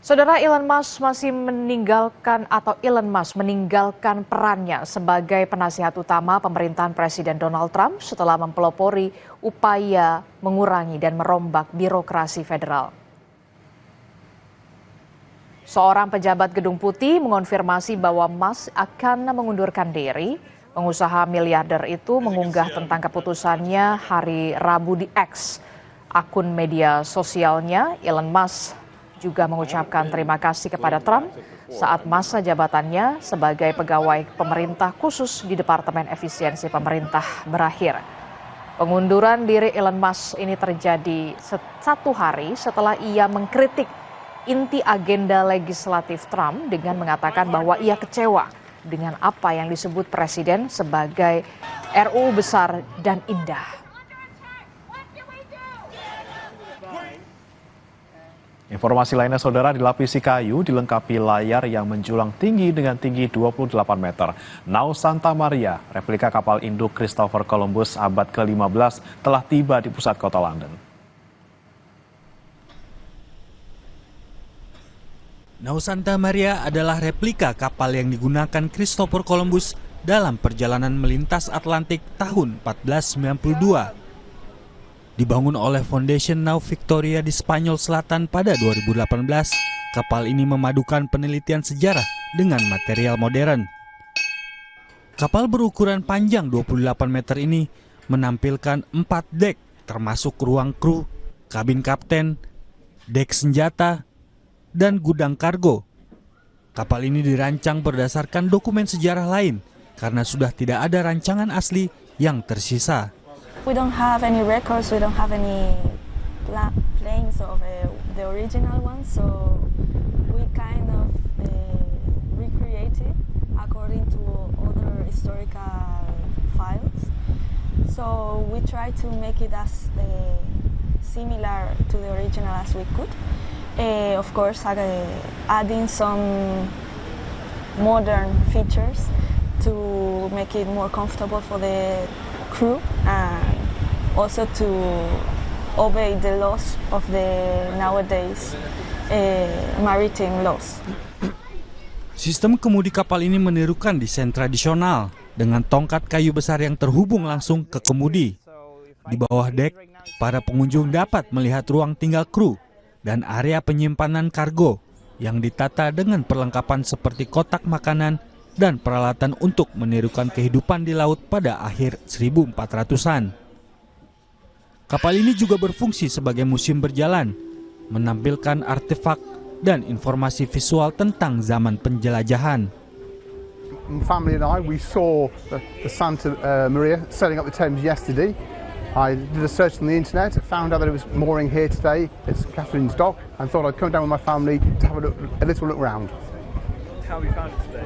Saudara, Elon Musk meninggalkan perannya sebagai penasihat utama pemerintahan Presiden Donald Trump setelah mempelopori upaya mengurangi dan merombak birokrasi federal. Seorang pejabat Gedung Putih mengonfirmasi bahwa Musk akan mengundurkan diri. Pengusaha miliarder itu mengunggah tentang keputusannya hari Rabu di X. Akun media sosialnya, Elon Musk juga mengucapkan terima kasih kepada Trump saat masa jabatannya sebagai pegawai pemerintah khusus di Departemen Efisiensi Pemerintah berakhir. Pengunduran diri Elon Musk ini terjadi satu hari setelah ia mengkritik inti agenda legislatif Trump dengan mengatakan bahwa ia kecewa dengan apa yang disebut Presiden sebagai RUU besar dan indah. Informasi lainnya, saudara, dilapisi kayu dilengkapi layar yang menjulang tinggi dengan tinggi 28 meter. Nau Santa Maria, replika kapal induk Christopher Columbus abad ke-15 telah tiba di pusat kota London. Nau Santa Maria adalah replika kapal yang digunakan Christopher Columbus dalam perjalanan melintas Atlantik tahun 1492. Dibangun oleh Foundation Nau Victoria di Spanyol Selatan pada 2018, kapal ini memadukan penelitian sejarah dengan material modern. Kapal berukuran panjang 28 meter ini menampilkan 4 dek, termasuk ruang kru, kabin kapten, dek senjata, dan gudang kargo. Kapal ini dirancang berdasarkan dokumen sejarah lain karena sudah tidak ada rancangan asli yang tersisa. We don't have any records, we don't have any planes of the original one, so we kind of recreate it according to other historical files. So we try to make it as similar to the original as we could. Of course, adding some modern features to make it more comfortable for the crew and also to obey the laws of the nowadays maritime laws. Sistem kemudi kapal ini menirukan desain tradisional dengan tongkat kayu besar yang terhubung langsung ke kemudi. Di bawah dek, para pengunjung dapat melihat ruang tinggal kru dan area penyimpanan kargo yang ditata dengan perlengkapan seperti kotak makanan dan peralatan untuk menirukan kehidupan di laut pada akhir 1400-an. Kapal ini juga berfungsi sebagai museum berjalan, menampilkan artefak dan informasi visual tentang zaman penjelajahan. My family and I, we saw the Santa Maria sailing up the Thames yesterday. I did a search on the internet, found out that it was mooring here today. It's Catherine's Dock, and thought I'd come down with my family to have a little look around. How have you found it today?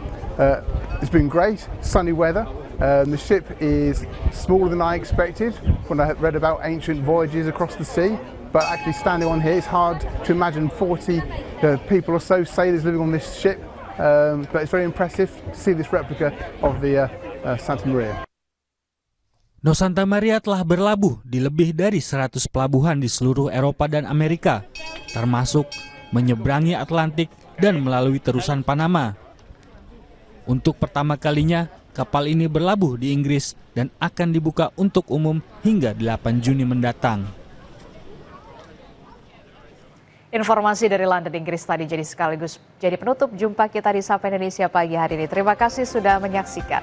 It's been great, sunny weather. The ship is smaller than I expected when I read about ancient voyages across the sea. But actually standing on here, it's hard to imagine 40 people or so sailors living on this ship. But it's very impressive to see this replica of the Santa Maria. Nau Santa Maria telah berlabuh di lebih dari 100 pelabuhan di seluruh Eropa dan Amerika, termasuk menyeberangi Atlantik dan melalui terusan Panama. Untuk pertama kalinya, kapal ini berlabuh di Inggris dan akan dibuka untuk umum hingga 8 Juni mendatang. Informasi dari London, Inggris tadi sekaligus jadi penutup jumpa kita di Sapa Indonesia pagi hari ini. Terima kasih sudah menyaksikan.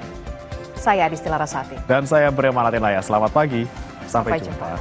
Saya Adisti Larasati. Dan saya Bria Malatinaya. Selamat pagi. Sampai jumpa.